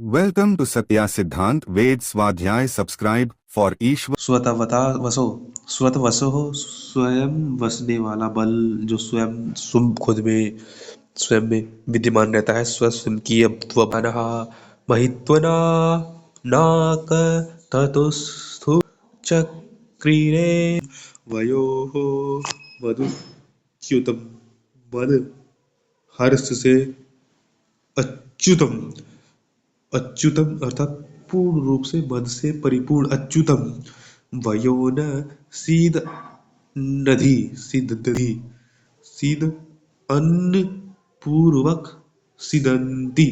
Welcome to Satya Siddhant Ved Swadhyay. Subscribe for Ishwar. स्वतवता वसो स्वत वसो स्वयं वसने वाला बल जो स्वयं खुद में स्वयं में विद्यमान रहता है। स्वयं महित्वना नाक ततुस्थु चक्रीरे वयोः मधुच्युतम मद हर्ष से अच्युतम अच्युतम अर्थात पूर्ण रूप से मद से परिपूर्ण अच्युतम वयोन सीद नधी सिद्धि सीद अन्न पूर्वक सिदंती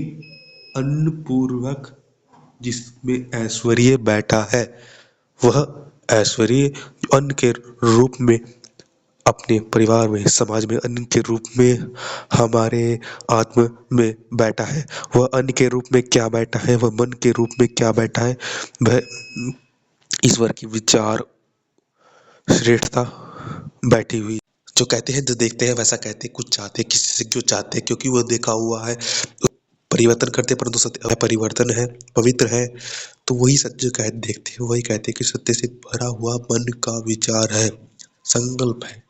अन्न पूर्वक जिसमें ऐश्वर्य बैठा है वह ऐश्वर्य अन्न के रूप में अपने परिवार में समाज में अन्न के रूप में हमारे आत्म में बैठा है। वह अन्न के रूप में क्या बैठा है, वह मन के रूप में क्या बैठा है, वह ईश्वर की विचार श्रेष्ठता बैठी हुई। जो कहते हैं जो देखते हैं वैसा कहते हैं, कुछ चाहते हैं किसी से क्यों चाहते हैं, क्योंकि वह देखा हुआ है परिवर्तन करते परंतु सत्य परिवर्तन है पवित्र है। तो वही सत्य कह देखते हैं, वही कहते हैं कि सत्य से भरा हुआ मन का विचार है, संकल्प है।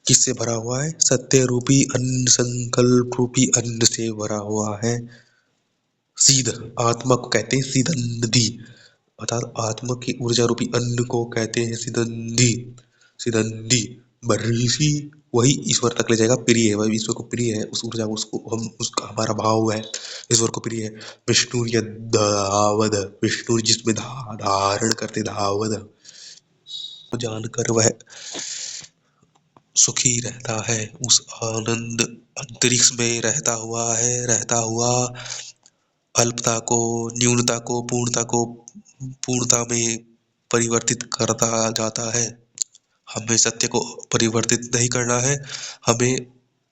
किससे भरा हुआ है? सत्य रूपी अन्न, संकल्प रूपी अन्न से भरा हुआ है। सीध आत्मा को कहते हैं सीदंदी, अर्थात आत्मा की ऊर्जा रूपी अन्न को कहते हैं सिदंदी। सिदंदी बर्हिषि वही ईश्वर तक ले जाएगा, प्रिय है, वही ईश्वर को प्रिय है। उस ऊर्जा उसको हम उसका हमारा भाव है, ईश्वर को प्रिय है। विष्णु धावद विष्णु जिसमें धारण करते धावद जानकर वह सुखी रहता है, उस आनंद अंतरिक्ष में रहता हुआ है, रहता हुआ अल्पता को न्यूनता को पूर्णता में परिवर्तित करता जाता है। हमें सत्य को परिवर्तित नहीं करना है, हमें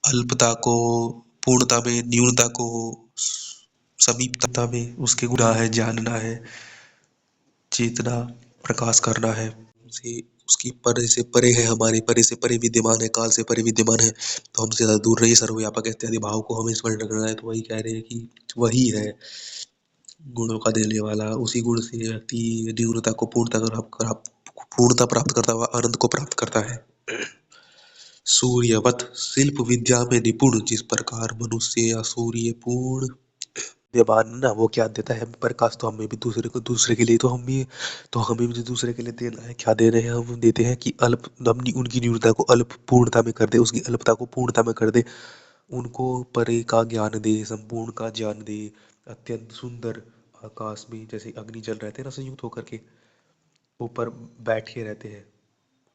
अल्पता को पूर्णता में, न्यूनता को समीपता में उसके गुना है जानना है, चेतना प्रकाश करना है। उसे उसकी परे से परे है, हमारे परे से परे विद्यमान है, काल से परे विद्यमान है। तो हमसे ज्यादा दूर नहीं, सर्वव्यापक इत्यादि भाव को हमें स्मरण करना है। तो वही कह रहे हैं कि वही है गुणों का देने वाला, उसी गुण से व्यक्ति न्यूनता को पूर्णता प्राप्त करता हुआ आनंद को प्राप्त करता है। सूर्यवत शिल्प विद्या में निपुण जिस प्रकार मनुष्य या सूर्य पूर्ण विद्यमान ना, वो क्या देता है प्रकाश। तो हमें भी दूसरे के लिए तो हमें भी दूसरे के लिए देना है। क्या दे रहे हैं? हम देते हैं कि उनकी न्यूनता को अल्प पूर्णता में कर दे, उसकी अल्पता को पूर्णता में कर दे, उनको परे का ज्ञान दे, संपूर्ण का ज्ञान दे। अत्यंत सुंदर आकाश में जैसे अग्नि जल रहते हैं ना, संयुक्त होकर के ऊपर बैठे रहते हैं,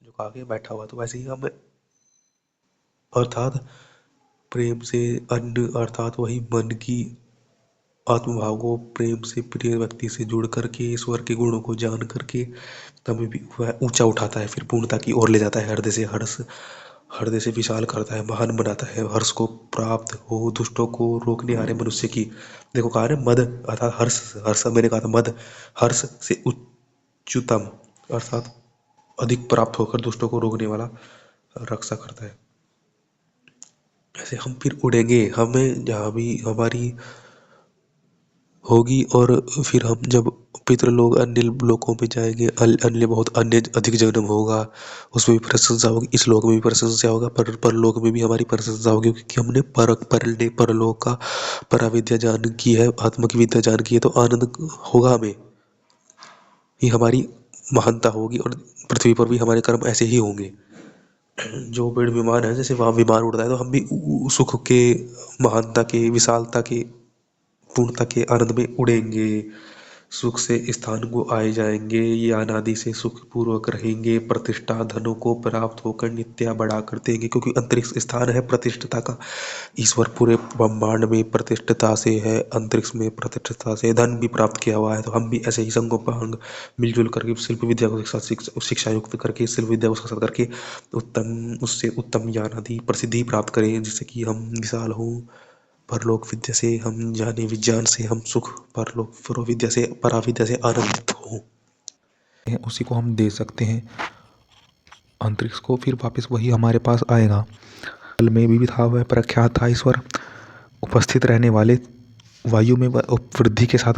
जो आगे बैठा हुआ, तो वैसे ही हम अर्थात प्रेम से अन्न अर्थात वही मन की आत्मभाव को प्रेम से प्रिय व्यक्ति से जुड़ करके ईश्वर के गुणों को जान करके तभी भी वह ऊंचा उठाता है, फिर पूर्णता की ओर ले जाता है। हृदय से विशाल करता है, महान बनाता है। हर्ष को प्राप्त हो, दुष्टों को रोकने हारे मनुष्य की, देखो कहा है मद अर्थात हर्ष। हर्ष मैंने कहा था मद हर्ष से उच्चतम अर्थात अधिक प्राप्त होकर दुष्टों को रोकने वाला रक्षा करता है। ऐसे हम फिर उड़ेंगे, हमें जहाँ भी हमारी होगी और फिर हम जब पितृलोक अन्य लोकों में जाएंगे, अन्य बहुत अन्य अधिक जन्म होगा, उसमें भी प्रशंसा होगी। इस लोक में भी प्रशंसा होगा, परलोक में भी हमारी प्रशंसा होगी, क्योंकि हमने परलोक का पराविद्या जान की है, आत्मा की विद्या जान की है। तो आनंद होगा हमें, ये हमारी महानता होगी। और पृथ्वी पर भी हमारे कर्म ऐसे ही होंगे। जो पेड़ विमान है, जैसे वहाँ विमान उड़ता है, तो हम भी सुख के, महानता के, विशालता के, पूर्णता के आनंद में उड़ेंगे। सुख से स्थान को आए जाएंगे, ये अनादि से सुख पूर्वक रहेंगे। प्रतिष्ठा धनों को प्राप्त होकर नित्या बढ़ा कर देंगे, क्योंकि अंतरिक्ष स्थान है प्रतिष्ठता का। ईश्वर पूरे ब्रह्मांड में प्रतिष्ठता से है, अंतरिक्ष में प्रतिष्ठता से धन भी प्राप्त किया हुआ है। तो हम भी ऐसे ही संगोपांग मिलजुल करके शिल्प विद्या को शिक्षा युक्त करके, शिल्प विद्या को साथ करके उससे उत्तम ज्ञान आदि प्रसिद्धि प्राप्त करें, जिससे कि हम विशाल हों। परलोक विद्या से हम जाने, विज्ञान से हम सुख, परलोक परोविद्या से पराविद्या से आनंदित हों। उसी को हम दे सकते हैं अंतरिक्ष को, फिर वापस वही हमारे पास आएगा। कल में भी था वह प्रख्यात था ईश्वर, उपस्थित रहने वाले वायु में वृद्धि के साथ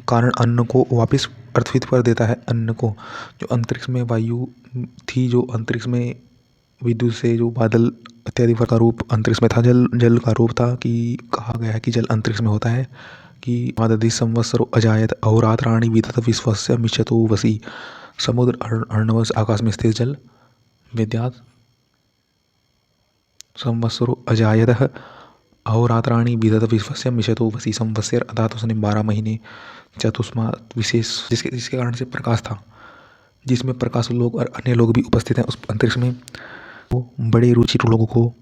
कारण अन्न को वापस पृथ्वी पर देता है। अन्न को जो अंतरिक्ष में वायु थी, जो अंतरिक्ष में विद्युत से जो बादल इत्यादि का रूप अंतरिक्ष में था, जल का रूप था, कि कहा गया है कि जल अंतरिक्ष में होता है कि मादधि संवत्सरो अजायत अहोरात्राणि विदत विश्वस्य मिष्यतो वसी। समुद्र अर्णव आकाश में स्थित जल विद्यात संवत्सरो अजायत अहोरात्राणि विदत विश्वस्य मिष्यतो वसी। संवत्सर अर्थात उसने 12 महीने चतुष्मास विशेष जिसके कारण से प्रकाश था, जिसमें प्रकाश लोग और अन्य लोग भी उपस्थित हैं उस अंतरिक्ष में। वो बड़े रुचिर लोगों को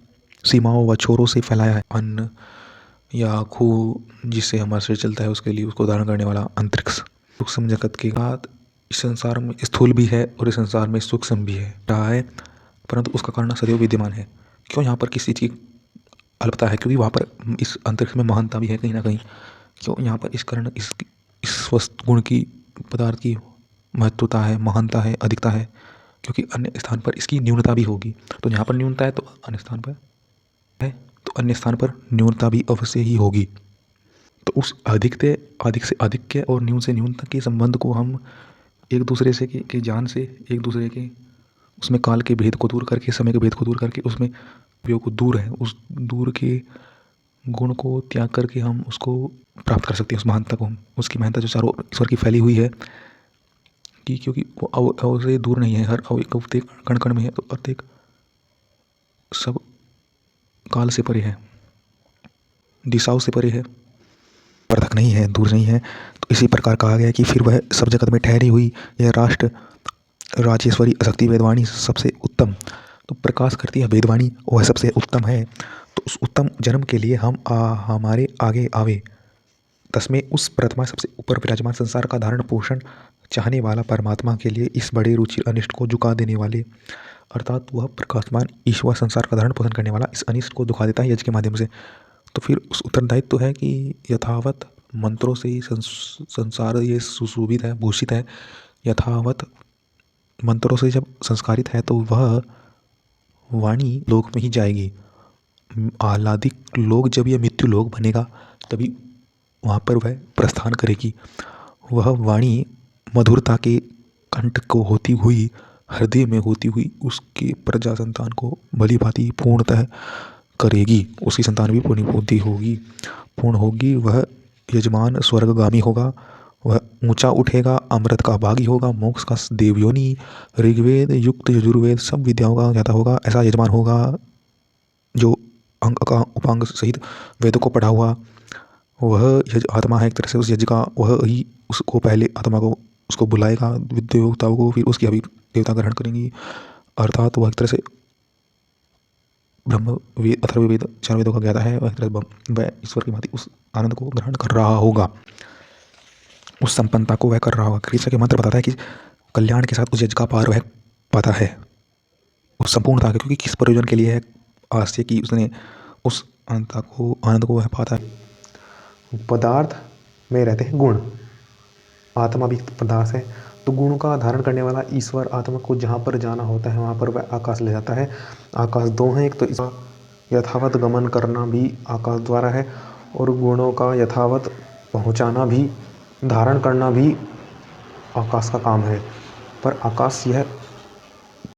सीमाओं व छोरों से फैलाया है। अन्न या खूह जिससे हमारा शरीर चलता है, उसके लिए उसको धारण करने वाला अंतरिक्ष। सूक्ष्म जगत के बाद इस संसार में स्थूल भी है और इस संसार में सूक्ष्म भी है रहा है, परंतु उसका कारण सदैव विद्यमान है। क्यों यहाँ पर किसी चीज़ की अल्पता है? क्योंकि वहाँ पर इस अंतरिक्ष में महानता भी है कहीं ना कहीं। क्यों यहाँ पर इस कारण इस वस्तु गुण की पदार्थ की महत्वता है, महानता है, अधिकता है, क्योंकि अन्य स्थान पर इसकी न्यूनता भी होगी। तो यहाँ पर न्यूनता है तो अन्य स्थान पर है, तो अन्य स्थान पर न्यूनता भी अवश्य ही होगी। तो उस अधिक से अधिक के और न्यून से न्यूनता के संबंध को हम एक दूसरे से के ज्ञान से, एक दूसरे के उसमें काल के भेद को दूर करके, समय के भेद को दूर करके, उसमें उपयोग को दूर है, उस दूर के गुण को त्याग करके हम उसको प्राप्त कर सकते हैं, उस महानता को। हम उसकी महानता जो चारों ईश्वर की फैली हुई है, कि क्योंकि वो अव से दूर नहीं है, हर प्रत्येक कण कण में है, तो प्रत्येक सब काल से परे है, दिशाओं से परे है, पृथक नहीं है, दूर नहीं है। तो इसी प्रकार कहा गया कि फिर वह सब जगत में ठहरी हुई यह राष्ट्र राजेश्वरी शक्ति वेदवाणी सबसे उत्तम, तो प्रकाश करती है वेदवाणी, वह सबसे उत्तम है। तो उस उत्तम जन्म के लिए हम हमारे आगे आवे, तस्में उस प्रथमा सबसे ऊपर विराजमान संसार का धारण पोषण चाहने वाला परमात्मा के लिए इस बड़े रुचि अनिष्ट को झुका देने वाले, अर्थात वह प्रकाशमान ईश्वर संसार का धारण पोषण करने वाला इस अनिष्ट को दुखा देता है यज्ञ के माध्यम से। तो फिर उस उत्तरदायित्व तो है कि यथावत मंत्रों से ही संसार ये सुशोभित है, भूषित है। यथावत मंत्रों से जब संस्कारित है तो वह वाणी लोक में ही जाएगी। आह्लादिक लोग जब यह मृत्यु लोक बनेगा तभी वहाँ पर वह प्रस्थान करेगी। वह वाणी मधुरता के कंठ को होती हुई, हृदय में होती हुई उसके प्रजा संतान को भली भांति पूर्णतः करेगी। उसकी संतान भी पूर्ण होगी। वह यजमान स्वर्गगामी होगा, वह ऊंचा उठेगा, अमृत का भागी होगा, मोक्ष का देवयोनी, ऋग्वेद युक्त यजुर्वेद सब विद्याओं का ज्ञाता होगा। ऐसा यजमान होगा जो अंग का उपांग सहित वेदों को पढ़ा हुआ, वह आत्मा है एक तरह से उस यज्ञ का। वह ही उसको पहले आत्मा को उसको बुलाएगा, देवताओं को, फिर उसकी अभी देवता ग्रहण करेंगी। अर्थात वह एक तरह से ब्रह्म वेद, अथर्ववेद, 4 वेदों का ज्ञाता है। वह ईश्वर की भांति उस आनंद को ग्रहण कर रहा होगा, उस संपन्नता को वह कर रहा होगा। कृष्ण के मंत्र बताता है कि कल्याण के साथ उस यज्ञ का पार वह पाता है, उस संपूर्णता के, क्योंकि किस प्रयोजन के लिए है आश्चर्य कि उसने उस आनंद को वह पाता है। पदार्थ में रहते हैं गुण, आत्मा भी पदार्थ है, तो गुणों का धारण करने वाला ईश्वर आत्मा को जहाँ पर जाना होता है वहाँ पर वह आकाश ले जाता है। आकाश 2 हैं, एक तो इसका यथावत गमन करना भी आकाश द्वारा है, और गुणों का यथावत पहुँचाना भी, धारण करना भी आकाश का काम है। पर आकाश यह